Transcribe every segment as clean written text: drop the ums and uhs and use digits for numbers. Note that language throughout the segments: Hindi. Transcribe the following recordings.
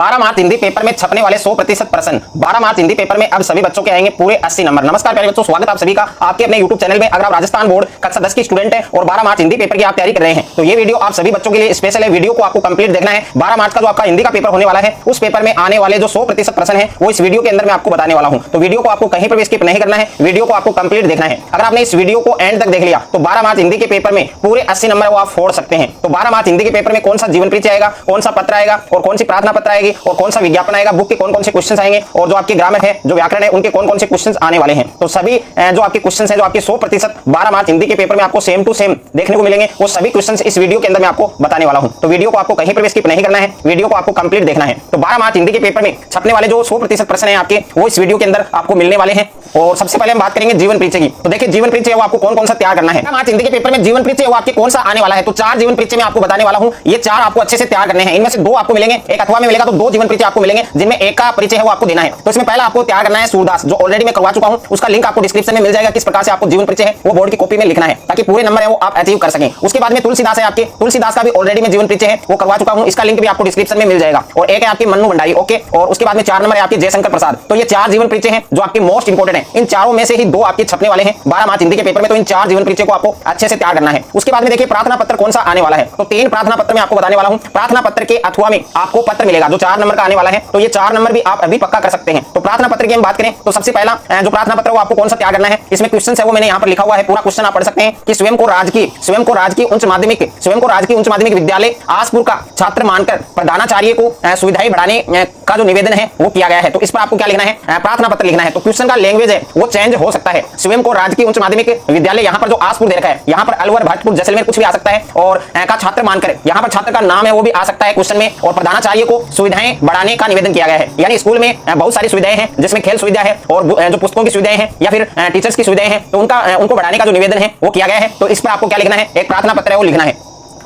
12 मार्च हिंदी पेपर में छपने वाले 100% प्रश्न। 12 मार्च हिंदी पेपर में अब सभी बच्चों के आएंगे पूरे 80 नंबर। नमस्कार प्यारे बच्चों, स्वागत आप सभी का आपके अपने YouTube चैनल में। अगर आप राजस्थान बोर्ड कक्षा 10 की स्टूडेंट हैं और 12 मार्च हिंदी पेपर की आप तैयारी कर रहे हैं तो ये वीडियो आप सभी बच्चों के लिए स्पेशल है। वीडियो को आपको कंप्लीट देखना है। 12 मार्च का जो आपका हिंदी का पेपर होने वाला है उस पेपर में आने वाले जो 100% प्रश्न है वो इस वीडियो के अंदर मैं आपको बताने वाला हूं। तो वीडियो को आपको कहीं पर भी स्किप नहीं करना है, वीडियो को आपको कंप्लीट देखना है। अगर आपने इस वीडियो को एंड तक देख लिया तो 12 मार्च हिंदी के पेपर में पूरे 80 नंबर वो आप फोड़ सकते हैं। तो 12 मार्च हिंदी के पेपर में कौन सा जीवन परिचय आएगा, कौन सा पत्र आएगा और कौन सी प्रार्थना पत्र आएगी और कौन सा विज्ञापन आएगा, बुक के कौन कौन से क्वेश्चंस आएंगे और जो आपके ग्रामर है, जो व्याकरण है, उनके कौन कौन से क्वेश्चंस आने वाले हैं। तो सभी जो आपके क्वेश्चंस हैं, जो आपके 100% 12 मार्च हिंदी के पेपर में आपको सेम टू सेम देखने को मिलेंगे, वो सभी क्वेश्चंस इस वीडियो के अंदर मैं आपको बताने वाला हूं। तो वीडियो को आपको कहीं पर भी स्किप नहीं करना है, वीडियो को आपको कंप्लीट देखना है। तो 12 मार्च हिंदी के पेपर में छपने वाले जो 100% प्रश्न हैं आपके, वो इस वीडियो के अंदर आपको मिलने वाले हैं। और सबसे पहले हम बात करेंगे जीवन परिचय की। तो देखिए जीवन परिचय वो आपको कौन कौन सा तैयार करना है। मार्च हिंदी के पेपर में जीवन परिचय वो आपके कौन सा आने वाला है। तो 4 जीवन परिचय मैं आपको बताने वाला हूं। ये 4 आपको अच्छे से तैयार करने हैं। इनमें से 2 आपको मिलेंगे, एक अथवा में मिलेगा, तो 2 जीवन परिचय आपको मिलेंगे जिनमें एक का परिचय है वो आपको देना है। तो इसमें पहला आपको तैयार करना है सूरदास, जो ऑलरेडी मैं करवा चुका हूं, उसका लिंक आपको डिस्क्रिप्शन में मिल जाएगा। किस प्रकार से आपको जीवन परिचय है वो बोर्ड की कॉपी में लिखना है ताकि पूरे नंबर है वो आप अचीव कर सकें। उसके बाद में तुलसीदास है आपके, तुलसीदास का भी ऑलरेडी मैं जीवन परिचय है वो करवा चुका हूं, इसका लिंक भी आपको डिस्क्रिप्शन में मिल जाएगा। और एक है आपकी मन्नू भंडारी, ओके। और उसके बाद में 4 नंबर है आपके जयशंकर प्रसाद। तो ये 4 जीवन परिचय हैं जो आपके मोस्ट इंपोर्टेंट है। इन चारों में से ही 2 आपके छपने वाले हैं 12 मार्च हिंदी के पेपर में। तो इन 4 जीवन परिचय को आपको अच्छे से तैयार करना है। उसके बाद में देखिए प्रार्थना पत्र कौन सा आने वाला है। तो 3 प्रार्थना पत्र मैं आपको बताने वाला हूं। प्रार्थना पत्र के अथवा में आपको पत्र मिलेगा जो 4 नंबर का आने वाला है। तो ये 4 नंबर भी आप अभी पक्का कर सकते हैं। तो प्रार्थना पत्र की हम बात करें तो सबसे पहला जो प्रार्थना पत्र वो आपको कौन सा तैयार करना है, इसमें क्वेश्चन है वो मैंने यहाँ पर लिखा हुआ है। पूरा क्वेश्चन आप पढ़ सकते हैं कि स्वयं को राजकीय उच्च माध्यमिक विद्यालय आसपुर का छात्र मानकर प्रधानाचार्य को सुविधाएं बढ़ाने का जो निवेदन है वो किया गया है। तो इस पर आपको क्या लिखना है, प्रार्थना पत्र लिखना है। तो क्वेश्चन का लैंग्वेज है वो चेंज हो सकता है। स्वयं को राजकीय उच्च माध्यमिक विद्यालय, यहाँ पर जो आसपुर दे रखा है, यहाँ पर अलवर, भरतपुर, जैसलमेर कुछ भी आ सकता है। और का छात्र मानकर यहाँ पर छात्र का नाम है वो भी आ सकता है क्वेश्चन में। और प्रधानाचार्य को सुविधाएं बढ़ाने का निवेदन किया गया है, यानी स्कूल में बहुत सारी सुविधाएं हैं जिसमें खेल सुविधा है और जो पुस्तकों की सुविधाएं हैं या फिर टीचर्स की सुविधाएं हैं, तो उनको बढ़ाने का जो निवेदन है वो किया गया है। तो इस पर आपको क्या लिखना है, एक प्रार्थना पत्र है वो लिखना है।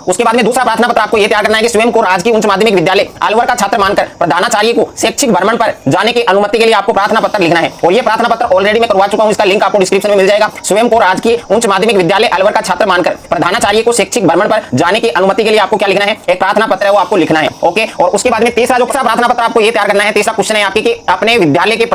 उसके बाद में दूसरा प्रार्थना पत्र आपको यह तैयार करना है कि स्वयं को राजकीय उच्च माध्यमिक विद्यालय अलवर का छात्र मानकर प्रधानाचार्य को शैक्षिक भ्रमण पर जाने की अनुमति के लिए आपको प्रार्थना पत्र लिखना है। और यह प्रार्थना पत्र ऑलरेडी मैं करवा चुका हूं, इसका लिंक आपको डिस्क्रिप्शन में मिल जाएगा। स्वयं को राजकीय उच्च माध्यमिक विद्यालय अलवर का छात्र मानकर प्रधानाचार्य को शैक्षिक भ्रमण पर जाने की अनुमति के लिए आपको क्या लिखना है, एक प्रार्थना पत्र है वो आपको लिखना है, ओके। और उसके बाद में तीसरा जो प्रार्थना पत्र आपको यह तैयार करना है, तीसरा क्वेश्चन है आपके कि अपने विद्यालय के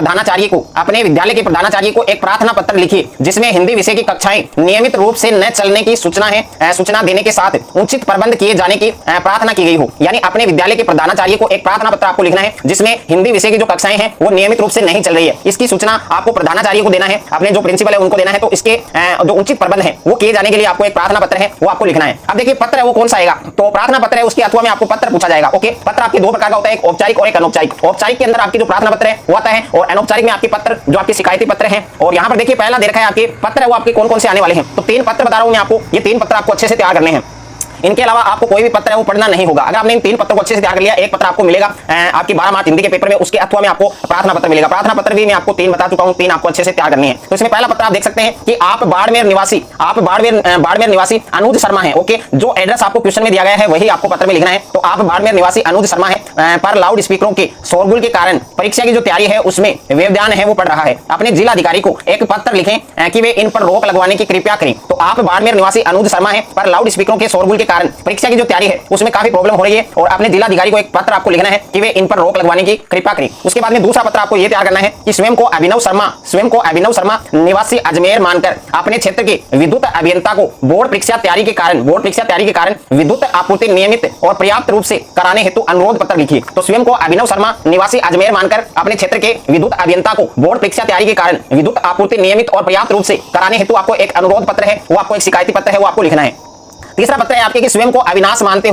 प्रधानाचार्य को एक प्रार्थना पत्र लिखिए जिसमें हिंदी विषय की कक्षाएं नियमित रूप से न चलने की सूचना देने के साथ उचित प्रबंध किए जाने की प्रार्थना की गई हो। यानी अपने विद्यालय के प्रधानाचार्य को एक प्रार्थना पत्र आपको लिखना है जिसमें हिंदी विषय की जो कक्षाएं हैं वो नियमित रूप से नहीं चल रही है, इसकी सूचना आपको प्रधानाचार्य को देना है, अपने जो प्रिंसिपल है उनको देना है। तो इसके जो उचित प्रबंध है वो किए जाने के लिए आपको एक प्रार्थना पत्र है वो आपको लिखना है। अब देखिए पत्र है वो कौन सा आएगा। तो प्रार्थना पत्र है उसके अथवा में आपको पत्र पूछा जाएगा, ओके। पत्र आपके 2 प्रकार का होता है, एक औपचारिक और एक अनौपचारिक। औपचारिक के अंदर आपकी जो प्रार्थना पत्र है वो आता है और अनौपचारिक में आपके पत्र जो आपके शिकायती पत्र है। और यहाँ पर देखिए पहला दे रखा है आपके पत्र है वो आपके कौन कौन से आने वाले हैं। तो 3 पत्र बता रहा हूं मैं आपको, ये 3 पत्र आपको अच्छे से तैयार करने हैं। इनके अलावा आपको कोई भी पत्र है वो पढ़ना नहीं होगा। अगर आपने इन 3 पत्रों को अच्छे से तैयार कर लिया, एक पत्र आपको मिलेगा आपकी 12 मार्च हिंदी के पेपर में, उसके अथवा में आपको प्रार्थना पत्र मिलेगा। प्रार्थना पत्र भी मैं आपको 3 बता चुका हूं, 3 आपको अच्छे से तैयार करनी है। तो इसमें पहला पत्र आप देख सकते हैं कि आप बाड़मेर निवासी अनुज शर्मा है, ओके। जो एड्रेस आपको क्वेश्चन में दिया गया है वही आपको पत्र में लिखना है। तो आप बाड़मेर निवासी अनुज शर्मा है पर लाउड स्पीकरों के शोरगुल के कारण परीक्षा की जो तैयारी है उसमें व्यवधान है वो पड़ रहा है। अपने जिला अधिकारी को एक पत्र लिखें कि वे इन पर रोक लगवाने की कृपया करें। तो आप बाड़मेर निवासी अनुज शर्मा है पर लाउड स्पीकरों के शोरगुल के कारण परीक्षा की जो तैयारी है उसमें काफी प्रॉब्लम हो रही है और अपने जिला अधिकारी को एक पत्र आपको लिखना है कि वे इन पर रोक लगवाने की कृपा करें। उसके बाद में दूसरा पत्र आपको यह तैयार करना है कि स्वयं को अभिनव शर्मा निवासी अजमेर मानकर अपने क्षेत्र के विद्युत अभियंता को बोर्ड परीक्षा तैयारी के कारण विद्युत आपूर्ति नियमित और पर्याप्त रूप से कराने हेतु अनुरोध पत्र लिखिए। तो स्वयं को अभिनव शर्मा निवासी अजमेर मानकर अपने क्षेत्र के विद्युत अभियंता को बोर्ड परीक्षा तैयारी के कारण विद्युत आपूर्ति नियमित और पर्याप्त रूप से कराने हेतु आपको एक अनुरोध पत्र है वो आपको एक शिकायती पत्र है वो आपको लिखना है। तीसरा पत्र है आपके कि स्वयं को अविनाश मानते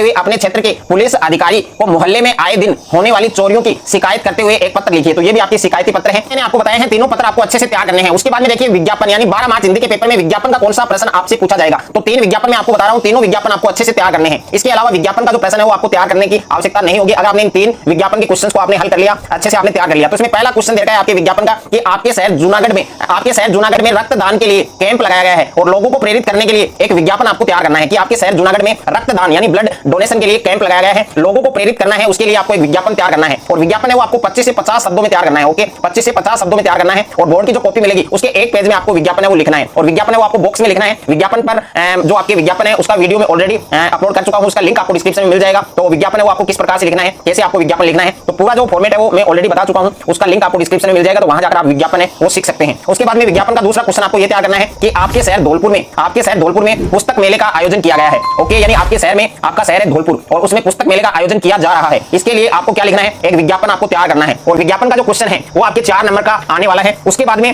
हुए अपने क्षेत्र के पुलिस अधिकारी को मोहल्ले में आए दिन होने वाली चोरियों की शिकायत करते हुए एक पत्र लिखिए। तो ये भी आपके शिकायती पत्र है। मैंने आपको बताया है 3 पत्र आपको अच्छे से तैयार करने हैं। उसके बाद में देखिए विज्ञापन, यानी 12 मार्च हिंदी के पेपर में विज्ञापन का कौन सा प्रश्न आपसे पूछा जाएगा। तो 3 विज्ञापन मैं आपको बता रहा हूं, तीनों विज्ञापन आपको अच्छे से तैयार करने हैं। इसके अलावा विज्ञापन का जो प्रश्न है वो आपको तैयार करने की आवश्यकता नहीं होगी अगर आपने इन 3 विज्ञापन के क्वेश्चन को आपने हल कर लिया, अच्छे से आपने तैयार कर लिया। तो इसमें पहला क्वेश्चन देखा है आपके विज्ञापन का कि आपके शहर जूनागढ़ में रक्तदान के लिए कैंप लगाया गया है और लोगों को प्रेरित करने के लिए एक विज्ञापन आपको तैयार करना है कि आपके शहर जूनागढ़ में रक्तदान यानी ब्लड डोनेशन के लिए कैंप लगाया गया है, लोगों को प्रेरित करना है, उसके लिए आपको एक विज्ञापन तैयार करना है और विज्ञापन है वो आपको 25 से 50 शब्दों में तैयार करना है। ओके, 25 से 50 शब्दों में तैयार करना है और बोर्ड की जो कॉपी मिलेगी उसके एक पेज में आपको विज्ञापन है वो लिखना है और विज्ञापन है वो आपको बॉक्स में लिखना है। विज्ञापन पर जो आपके विज्ञापन है उसका वीडियो में ऑलरेडी अपलोड कर चुका हूं, उसका लिंक आपको डिस्क्रिप्शन में मिल जाएगा। तो विज्ञापन है वो आपको किस प्रकार से लिखना है, कैसे आपको विज्ञापन लिखना है, तो पूरा जो फॉर्मेट है वो मैं ऑलरेडी बता चुका हूं, उसका लिंक आपको डिस्क्रिप्शन में मिल जाएगा। तो वहां जाकर आप विज्ञापन है वो सीख सकते हैं। उसके बाद में विज्ञापन का दूसरा क्वेश्चन आपको ये तैयार करना है कि आपके शहर धौलपुर में पुस्तक मेले का आयोजन किया गया है। ओके, यानी आपके शहर में, आपका शहर है धौलपुर और उसमें पुस्तक मेले का आयोजन किया जा रहा है। इसके लिए आपको क्या लिखना है, एक विज्ञापन आपको तैयार करना है और विज्ञापन का जो क्वेश्चन है वो आपके 4 नंबर का आने वाला है। उसके बाद में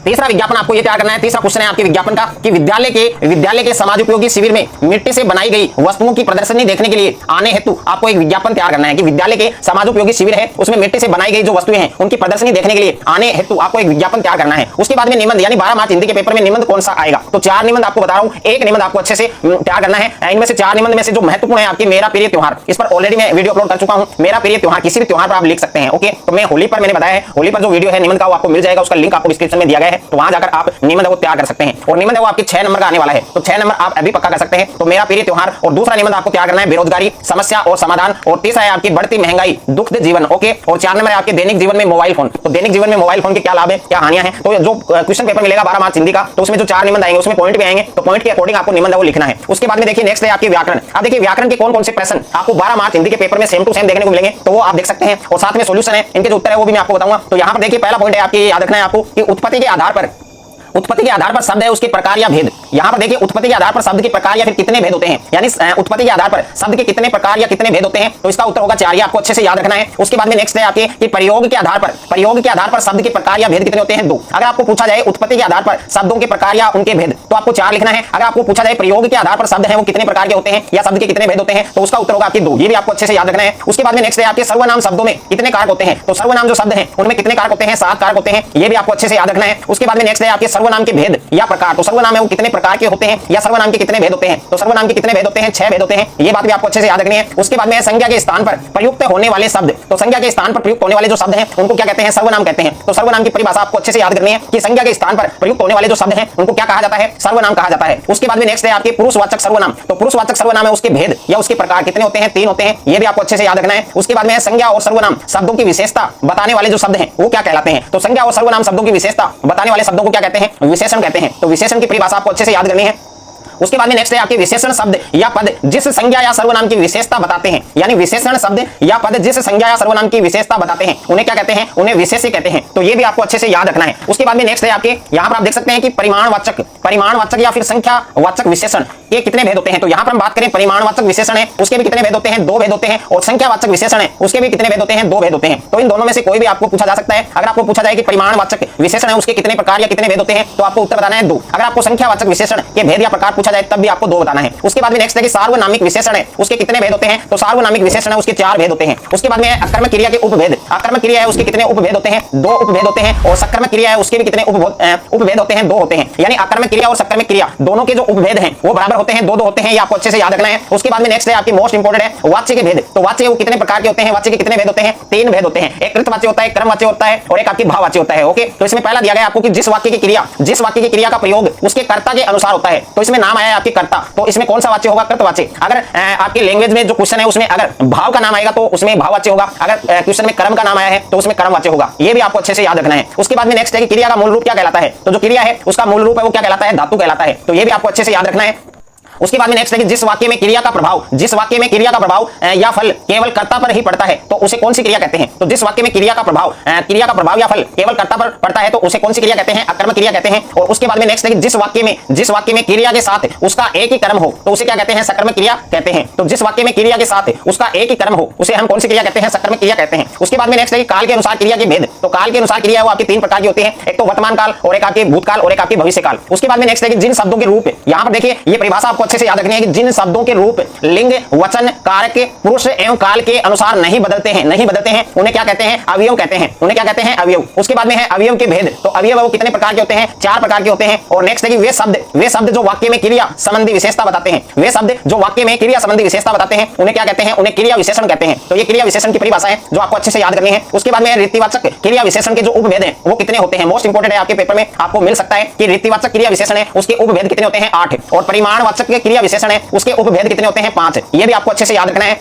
तीसरा विज्ञापन आपको यह तैयार करना है। तीसरा क्वेश्चन है आपके विज्ञापन का कि विद्यालय के समाज उपयोगी शिविर में मिट्टी से बनाई गई वस्तुओं की प्रदर्शनी देखने के लिए आने हेतु आपको एक विज्ञापन तैयार करना है कि विद्यालय के समाज उपयोगी शिविर है उसमें मिट्टी से बनाई गई जो वस्तुएं हैं उनकी प्रदर्शनी देखने के लिए आने हेतु आपको एक विज्ञापन तैयार करना है। उसके बाद में निबंध यानी 12 मार्च हिंदी के पेपर में निबंध कौन सा आएगा, तो 4 निबंध आपको बता रहा हूं, एक निबंध आपको अच्छे से तैयार करना है। इनमें से 4 निबंध में से जो महत्वपूर्ण है आपके मेरा प्रिय त्योहार, इस पर ऑलरेडी मैं वीडियो अपलोड कर चुका हूं। मेरा प्रिय त्योहार किसी भी त्योहार पर आप लिख सकते हैं। ओके, तो मैं होली पर मैंने बताया है, होली पर जो वीडियो है निबंध का वो आपको मिल जाएगा, उसका लिंक आपको डिस्क्रिप्शन में दिया गया है, तो वहां जाकर आप निबंध वो तैयार कर सकते हैं और निबंध वो आपके 6 नंबर का आने वाला है। तो 6 नंबर आप अभी पक्का कर सकते हैं। तो मेरा प्रिय त्योहार और दूसरा निबंध आपको तैयार करना है बेरोजगारी समस्या और समाधान और तीसरा है आपकी बढ़ती महंगाई दुखद जीवन। ओके, और 4 नंबर है आपके दैनिक जीवन में मोबाइल फोन। तो दैनिक जीवन में मोबाइल फोन के क्या लाभ है, क्या हानियां हैं, तो जो क्वेश्चन पेपर मिलेगा 12 मार्च हिंदी का, तो उसमें जो 4 निबंध आएंगे उसमें पॉइंट भी आएंगे, तो पॉइंट के अकॉर्डिंग आपको निबंध वो लिखना है। उसके बाद में देखिए नेक्स्ट है आपके व्याकरण। अब देखिए व्याकरण के कौन कौन से प्रश्न आपको 12 मार्च हिंदी के पेपर में सेम टू सेम देखने को मिलेंगे, तो वो आप देख सकते हैं और साथ में सॉल्यूशन है, इनके जो उत्तर है वो भी मैं आपको बताऊंगा। तो यहाँ पर देखिए पहला पॉइंट है आपके याद रखना है आपको कि उत्पत्ति के आधार पर शब्द है उसके प्रकार या भेद। यहां पर देखिए उत्पत्ति के आधार पर शब्द के प्रकार या फिर कितने भेद होते हैं, यानी उत्पत्ति के आधार पर शब्द के कितने प्रकार या कितने भेद होते हैं, तो इसका उत्तर होगा 4। ये आपको अच्छे से याद रखना है। उसके बाद में नेक्स्ट है आपके कि प्रयोग के आधार पर शब्द के प्रकार या भेद कितने होते हैं, 2। अगर आपको पूछा जाए उत्पत्ति के आधार पर शब्दों के प्रकार या उनके भेद तो आपको 4 लिखना है। अगर आपको पूछा जाए प्रयोग के आधार पर शब्द है वो कितने प्रकार के होते हैं या शब्द के कितने भेद होते हैं, तो उसका उत्तर होगा आपके 2। ये भी आपको अच्छे से याद रखना है। उसके बाद में नेक्स्ट है आपके सर्वनाम शब्दों में कितने कारक होते हैं, तो सर्वनाम जो शब्द हैं उनमें कितने कारक होते हैं, 7 कारक होते हैं। ये भी आपको अच्छे से याद रखना है। उसके बाद में नेक्स्ट है आपके सर्वनाम के भेद या प्रकार, तो सर्वनाम है वो कितने प्रकार के होते हैं या सर्वनाम के कितने भेद होते हैं, तो सर्वनाम के कितने भेद होते हैं, 6 भेद होते हैं। ये बात भी आपको अच्छे से याद रखनी है। उसके बाद में संज्ञा के स्थान पर प्रयुक्त होने वाले शब्द, तो संज्ञा के स्थान पर प्रयुक्त होने वाले जो शब्द हैं उनको क्या कहते हैं, सर्वनाम कहते हैं। तो सर्वनाम की परिभाषा आपको अच्छे से याद करनी है कि संज्ञा के स्थान पर प्रयुक्त होने वाले जो शब्द हैं उनको क्या कहा जाता है, सर्वनाम कहा जाता है। उसके बाद में नेक्स्ट है आपके पुरुषवाचक सर्वनाम। तो पुरुषवाचक सर्वनाम है उसके भेद या उसके प्रकार कितने होते हैं, 3 होते हैं। ये भी आपको अच्छे से याद रखना है। उसके बाद में संज्ञा और सर्वनाम शब्दों की विशेषता बताने वाले जो शब्द हैं वो क्या कहलाते हैं, तो संज्ञा और सर्वनाम शब्दों की विशेषता बताने वाले शब्दों को क्या कहते हैं, विशेषण कहते हैं। तो विशेषण की परिभाषा आपको अच्छे से याद करनी है। उसके बाद में नेक्स्ट है आपके विशेषण शब्द या पद जिस संज्ञा या सर्वनाम की विशेषता बताते हैं, यानी विशेषण शब्द या पद जिस संज्ञा या सर्वनाम की विशेषता बताते हैं उन्हें क्या कहते हैं, उन्हें विशेष्य कहते हैं। तो ये भी आपको अच्छे से याद रखना है। उसके बाद में नेक्स्ट है आपके यहाँ पर आप देख सकते हैं कि परिमाणवाचक या फिर संख्यावाचक विशेषण ये कितने भेद होते हैं। तो यहाँ पर हम बात करें परिमाणवाचक विशेषण है उसके भी कितने भेद होते हैं, 2 भेद होते हैं, और संख्यावाचक विशेषण है उसके भी कितने भेद होते हैं, 2 भेद होते हैं। तो इन दोनों में से कोई भी आपको पूछा जा सकता है। अगर आपको पूछा जाए कि परिमाणवाचक विशेषण है उसके कितने प्रकार या कितने भेद होते हैं, तो आपको उत्तर बताना है 2। अगर आपको संख्यावाचक विशेषण के भेद या प्रकार पूछा जाए तब भी आपको 2 बताना है। उसके बाद में नेक्स्ट है कि सार्वनामिक विशेषण है उसके कितने भेद होते हैं, तो सार्वनामिक विशेषण है उसके 4 भेद होते हैं। उसके बाद में अकर्मक क्रिया के उपभेद, अकर्मक क्रिया है उसके कितने उपभेद होते हैं, 2 उपभेद होते हैं, और सकर्मक क्रिया है उसके भी कितने उपभेद होते हैं, 2 होते हैं। यानी अकर्मक क्रिया और सकर्मक क्रिया दोनों के जो उपभेद हैं वो बराबर होते हैं, 2 होते हैं। ये आपको अच्छे से याद रखना है। उसके बाद में नेक्स्ट है आपकी मोस्ट इंपोर्टेंट है वाच्य के भेद। तो वाच्य वो कितने प्रकार के होते हैं, वाच्य के कितने भेद होते हैं, 3 भेद होते हैं। एक कृतवाच्य होता है, क्रमवाच्य होता है और एक आपकी भाववाच्य होता है। ओके, तो इसमें पहला दिया गया आपको कि जिस वाक्य की क्रिया का प्रयोग उसके कर्ता के अनुसार होता है, तो इसमें नाम आया है आपके कर्ता, तो इसमें कौन सा वाच्य होगा, कृतवाच्य। अगर आपके लैंग्वेज में जो क्वेश्चन है उसमें अगर भाव का नाम आएगा तो उसमें भाववाच्य होगा, अगर क्वेश्चन में कर्म का नाम आया है तो उसमें कर्मवाच्य होगा। ये भी आपको अच्छे से याद रखना है। उसके बाद में नेक्स्ट है कि क्रिया का मूल रूप क्या कहलाता है, तो जो क्रिया है उसका मूल रूप है वो क्या कहलाता है, धातु कहलाता है। तो ये भी आपको अच्छे से याद रखना है। उसके बाद में नेक्स्ट है कि जिस वाक्य में क्रिया का प्रभाव या फल केवल कर्ता पर ही पड़ता है तो उसे कौन सी क्रिया कहते हैं। तो जिस वाक्य में क्रिया का प्रभाव या फल केवल कर्ता पर पड़ता है तो उसे कौन सी क्रिया कहते हैं, अकर्मक क्रिया कहते हैं। और उसके बाद में नेक्स्ट है कि जिस वाक्य में क्रिया के साथ उसका एक ही कर्म हो तो उसे क्या कहते हैं, सकर्मक क्रिया कहते हैं। तो जिस वाक्य में क्रिया के साथ उसका एक ही कर्म हो उसे हम कौन सी क्रिया कहते हैं, सकर्मक क्रिया कहते हैं। उसके बाद में नेक्स्ट है कि काल के अनुसार क्रिया के भेद। तो काल के अनुसार क्रिया वो आपके 3 प्रकार की होती है, एक तो वर्तमान काल और एक आपके भूतकाल और एक आपके भविष्य काल। उसके बाद में नेक्स्ट है कि जिन शब्दों के रूप, यहाँ पर देखिए ये परिभाषा आपको अच्छे से याद रखनी है कि जिन शब्दों के रूप लिंग, वचन, कारक, पुरुष एवं काल के अनुसार नहीं बदलते हैं उन्हें क्या कहते हैं? अवयव कहते हैं। उन्हें क्या कहते हैं? अवयव। उसके बाद में है अवयव के भेद। तो अवयव वो कितने प्रकार के होते हैं? 4 प्रकार के होते हैं। और नेक्स्ट है कि वे शब्द जो वाक्य में क्रिया संबंधी विशेषता बताते हैं, वे शब्द जो वाक्य में क्रिया संबंधी विशेषता बताते हैं उन्हें क्या कहते हैं? उन्हें क्रिया विशेषण कहते हैं। तो ये क्रिया विशेषण की परिभाषा है जो आपको अच्छे से याद करनी है। उसके बाद में रीतिवाचक क्रिया विशेषण के जो उपभेद हैं वो कितने होते हैं? मोस्ट इंपोर्टेंट है, आपके पेपर में आपको मिल सकता है कि रीतिवाचक क्रिया विशेषण है उसके उपभेद कितने होते हैं? 8। और परिमाणवाचक क्रिया विशेषण है उसके उपभेद कितने होते हैं? 5। ये भी आपको अच्छे से याद रखना है।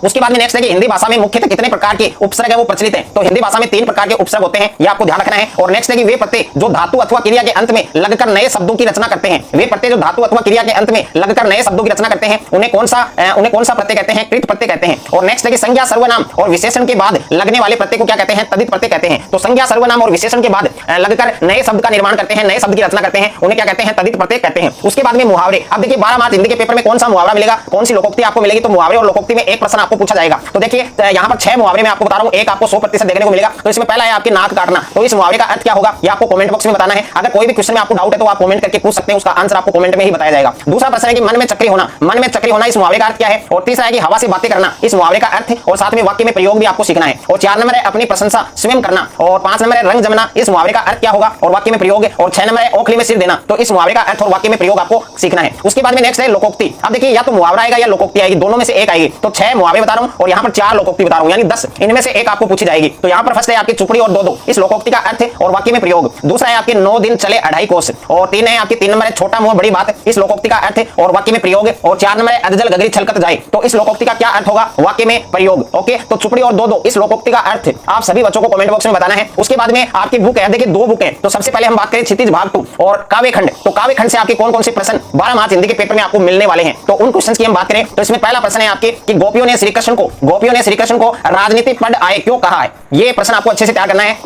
उसके बाद में नेक्स्ट है कि हिंदी भाषा में मुख्यतः कितने प्रकार के उपसर्ग है वो प्रचलित है? तो हिंदी भाषा में 3 प्रकार के उपसर्ग होते हैं, ये आपको ध्यान रखना है। और नेक्स्ट है कि वे प्रत्यय जो धातु अथवा क्रिया के अंत में लगकर नए शब्दों की रचना करते हैं, वे प्रत्यय जो धातु अथवा क्रिया के अंत में लगकर नए शब्दों की रचना करते हैं उन्हें कौन सा प्रत्यय कहते हैं? कृत प्रत्यय कहते हैं। और नेक्स्ट है कि संज्ञा, सर्वनाम और विशेषण के बाद लगने वाले प्रत्यय को क्या कहते हैं? तद्धित प्रत्यय कहते हैं। तो संज्ञा, सर्वनाम और विशेषण के बाद लगकर नए शब्द का निर्माण करते हैं, नए शब्द की रचना करते हैं, उन्हें क्या कहते हैं? तद्धित प्रत्यय कहते हैं। उसके बाद में मुहावरे। अब देखिए 12 मार्च हिंदी के पेपर में कौन सा मुहावरा मिलेगा, कौन सी लोकोक्ति आपको मिलेगी? तो मुहावरे और लोकोक्ति में एक प्रश्न आपको पूछा जाएगा। तो यहाँ पर 6 मुहावरे मैं आपको बता रहा हूं, एक आपको 100% देखने को मिलेगा। तो इसमें पहला है आपकी नाक काटना। तो इस मुहावरे का अर्थ क्या होगा ये आपको कमेंट बॉक्स में बताना है। अगर कोई भी क्वेश्चन में आपको डाउट है तो आप कमेंट करके पूछ सकते हैं, उसका आंसर आपको कमेंट में ही बताया जाएगा। दूसरा प्रश्न है कि मन में चक्री होना। मन में चक्री होना इस मुहावरे का अर्थ क्या है? और तीसरा है कि हवा से बातें करना, इस मुहावरे का अर्थ और साथ में वाक्य में प्रयोग भी आपको सीखना है। और 4 नंबर है अपनी प्रशंसा स्वयं करना। और 5 नंबर है रंग जमना, इस मुहावरे का अर्थ क्या होगा और वाक्य में प्रयोग। और 6 नंबर है ओखली में सिर देना। तो इस मुहावरे का अर्थ और वाक्य में प्रयोग आपको सीखना है। उसके बाद में नेक्स्ट है लोकोक्ति। अब देखिए या तो मुहावरा आएगा या लोकोक्ति आएगी, दोनों में से एक आएगी। तो 6 मुहावरे बता रहा हूं और यहाँ पर 4 लोकोक्ति बता रहा हूं, यानी 10 इनमें से एक आपको पूछी जाएगी। तो यहाँ पर फर्स्ट है आपकी चुपड़ी और दो इस लोकोक्ति का अर्थ और वाक्य में प्रयोग। दूसरा है आपके 9 दिन चले 2.5 कोस। और 3 है आपकी 3 नंबर है छोटा मुंह बड़ी बात, इस लोकोक्ति का अर्थ और वाक्य में प्रयोग। और 4 नंबर है अधजल गगरी छलकत जाए, तो इस लोकोक्ति का क्या अर्थ होगा? वाक्य में प्रयोग। ओके, तो चुपड़ी और दो इस लोकोक्ति का अर्थ आप सभी बच्चों को कमेंट बॉक्स में बताना है। उसके बाद में आपकी बुक है, देखिए 2 बुक है। तो सबसे पहले हम बात करें क्षितिज भाग 2 और काव्यखंड। तो काव्यखंड से आपके कौन कौन से प्रश्न 12 मार्च हिंदी के पेपर में आपको मिलने वाले हैं, तो उन क्वेश्चंस की हम बात करें। तो इसमें पहला प्रश्न है आपके कि गोपियों ने श्री कृष्ण को राजनीतिक पढ़ आए क्यों कहा है? ये प्रश्न आपको अच्छे से तैयार करना है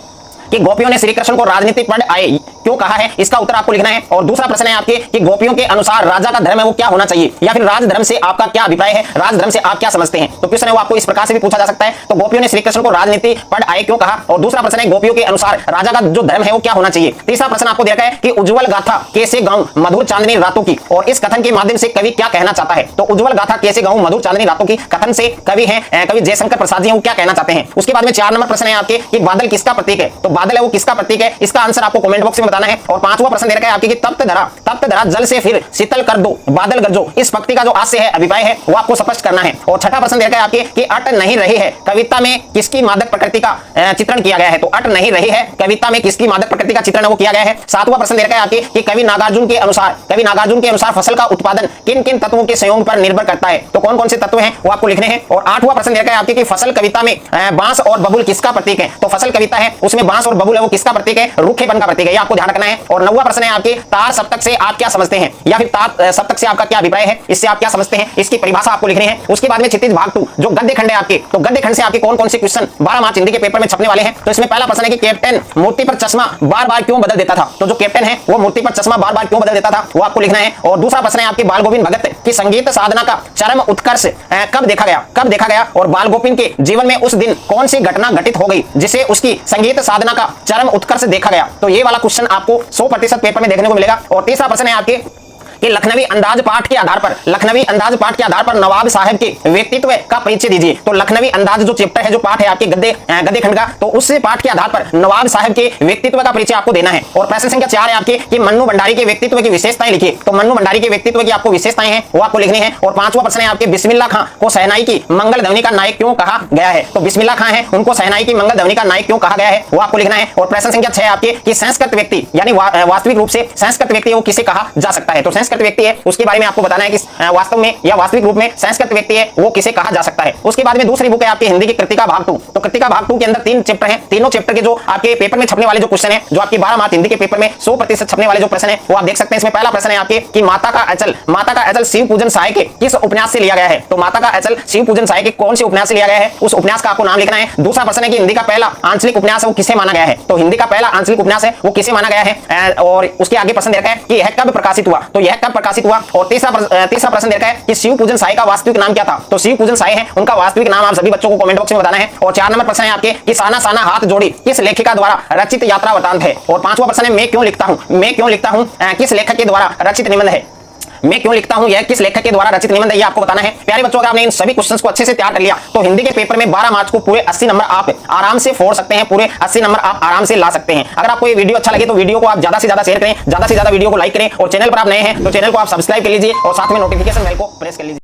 कि गोपियों ने श्री कृष्ण को राजनीतिक पढ़ आए क्यों कहा है, इसका उत्तर आपको लिखना है। और दूसरा प्रश्न है आपके कि गोपियों के अनुसार राजा का धर्म है वो क्या होना चाहिए, या फिर राजधर्म से आपका क्या अभिप्राय है, राजधर्म से आप क्या समझते हैं। तो क्वेश्चन है वो आपको इस प्रकार से भी पूछा जा सकता है। तो गोपियों ने श्री कृष्ण को राजनीति पढ़ आए क्यों कहा, और दूसरा प्रश्न है गोपियों के अनुसार राजा का जो धर्म है वो क्या होना चाहिए। तीसरा प्रश्न आपको देखा है कि उज्जवल गाथा कैसे गाऊं मधुर चांदनी रातों की, और इस कथन के माध्यम से कवि क्या कहना चाहता है। तो उज्जवल गाथा कैसे गाऊं मधुर चांदनी रातों की कथन से कवि जयशंकर प्रसाद जी वो क्या कहना चाहते हैं। उसके बाद में 4 नंबर प्रश्न है आपके कि बादल किसका प्रतीक है। तो बादल है वो किसका प्रतीक है, इसका आंसर आपको कमेंट बॉक्स में बताना है। और 5वां प्रश्न दे रखा है आपके कि तप्त धरा जल से फिर शीतल कर दो बादल गरजो, इस पंक्ति का जो आशय है अभिप्राय है वो आपको स्पष्ट करना है। और 6ठा प्रश्न दे रखा है आपके कि अट नहीं रही है कविता में किसकी मादक प्रकृति का चित्रण किया गया है। तो अट नहीं रही है कविता में किसकी मादक प्रकृति का चित्रण वो किया गया है। 7वां प्रश्न दे रखा है आपके कि कवि नागार्जुन के अनुसार फसल का उत्पादन किन किन तत्वों के संयोग पर निर्भर करता है। तो कौन कौन से तत्व हैं वो आपको लिखने हैं। और 8वां प्रश्न दे रखा है आपके कि फसल कविता में बांस और बबुल किसका प्रतीक है। तो फसल कविता है उसमें बांस और बबुल है वो किसका प्रतीक है, रूखेपन का प्रतीक है, ये आपको ध्यान रखना है। और 9वां प्रश्न है आपके तार सप्तक से आप क्या समझते हैं, या फिर तार सप्तक से आपका क्या अभिप्राय है, इससे आप क्या समझते हैं, इसकी परिभाषा आपको लिखनी है। उसके बाद में क्षितिज भाग 2 जो गद्य खंड है आपके, तो गद्य खंड से आपके कौन कौन से क्वेश्चन 12 मार्च हिंदी के पेपर में छपने वाले हैं। तो इसमें पहला प्रश्न है कि कैप्टन मूर्ति पर चश्मा बार बार क्यों बदल देता था। तो जो कैप्टन है वो मूर्ति पर चश्मा बार बार क्यों बदल देता था वो आपको लिखना है। और दूसरा प्रश्न है आपके बाल गोविंद भगत की संगीत साधना का चरम उत्कर्ष कब देखा गया, और बाल गोविंद के जीवन में उस दिन कौन सी घटना घटित हो गई जिसे उसकी संगीत साधना का चरम उत्कर्ष देखा गया। तो ये वाला क्वेश्चन आपको 100% पेपर में देखने को मिलेगा। और तीसरा प्रश्न है आपके कि लखनवी अंदाज पाठ के आधार पर नवाब साहब के व्यक्तित्व का परिचय दीजिए। तो लखनवी अंदाज जो चैप्टर है, जो पाठ है आपके गद्य खंड का, तो उस पाठ के आधार पर नवाब साहब के व्यक्तित्व का परिचय आपको देना है। और प्रश्न संख्या 4 है आपके कि मन्नू भंडारी के व्यक्तित्व की विशेषताएं लिखिए। तो मन्नू भंडारी के व्यक्तित्व की आपको विशेषताएं हैं वो आपको लिखनी है। और 5वां प्रश्न है आपके बिस्मिल्लाह खां को शहनाई की मंगल ध्वनि का नायक क्यों कहा गया है। तो बिस्मिल्लाह खां है उनको शहनाई की मंगल ध्वनि का नायक क्यों कहा गया है वो आपको लिखना है। और प्रश्न संख्या 6 आपके कि संस्कृत व्यक्ति यानी वास्तविक रूप से संस्कृत व्यक्ति वो किसे कहा जा सकता है। तो संस्कृत व्यक्ति है उसके बारे में आपको बताना है कि वास्तव में या वास्तविक रूप में संस्कृत व्यक्ति है वो किसे कहा जा सकता है। उसके बाद में दूसरी बुक है आपकी हिंदी की कृतिका भाग 2। तो कृतिका भाग 2 के अंदर 3 चैप्टर हैं, तीनों चैप्टर के जो आपके पेपर में छपने वाले जो क्वेश्चन है, जो आपकी 12 मार्च हिंदी के पेपर में 100% छपने वाले जो प्रश्न है वो आप देख सकते हैं। इसमें पहला प्रश्न है आपके कि माता का अचल शिव पूजन सहाय के किस उपन्यास से लिया गया है। तो माता का अचल शिव पूजन सहाय के कौन से उपन्यास से लिया गया है, उस उपन्यास का आपको नाम लिखना है। दूसरा प्रश्न है कि हिंदी का पहला आंचलिक उपन्यास है वो किसे माना गया है। तो हिंदी का पहला आंचलिक उपन्यास है वो किसे माना गया है। और उसके आगे प्रश्न देखा है कि यह कब प्रकाशित हुआ। तो यह कब प्रकाशित हुआ। और तीसरा प्रश्न देखा है कि शिव पूजन साई का वास्तविक नाम क्या था। तो शिव पूजन साई है उनका वास्तविक नाम आप सभी बच्चों को कमेंट बॉक्स में बताना है। और 4 नंबर प्रश्न है आपके कि साना साना हाथ जोड़ी किस लेखिका द्वारा रचित यात्रा वृतांत है। और 5वां प्रश्न है मैं क्यों लिखता हूं किस लेखक के द्वारा रचित निबंध है। मैं क्यों लिखता हूं, यह किस लेखक के द्वारा रचित निबंध है, यह आपको बताना है। प्यारे बच्चों, अगर आपने इन सभी क्वेश्चंस को अच्छे से तैयार कर लिया तो हिंदी के पेपर में 12 मार्च को पूरे 80 नंबर आप आराम से फोड़ सकते हैं, पूरे 80 नंबर आप आराम से ला सकते हैं। अगर आपको ये वीडियो अच्छा लगे तो वीडियो को आप ज्यादा से ज्यादा शेयर करें, ज्यादा से ज्यादा वीडियो को लाइक करें, और चैनल पर आप नए हैं तो चैनल को आप सब्सक्राइब कर लीजिए और साथ में नोटिफिकेशन बेल को प्रेस कर लीजिए।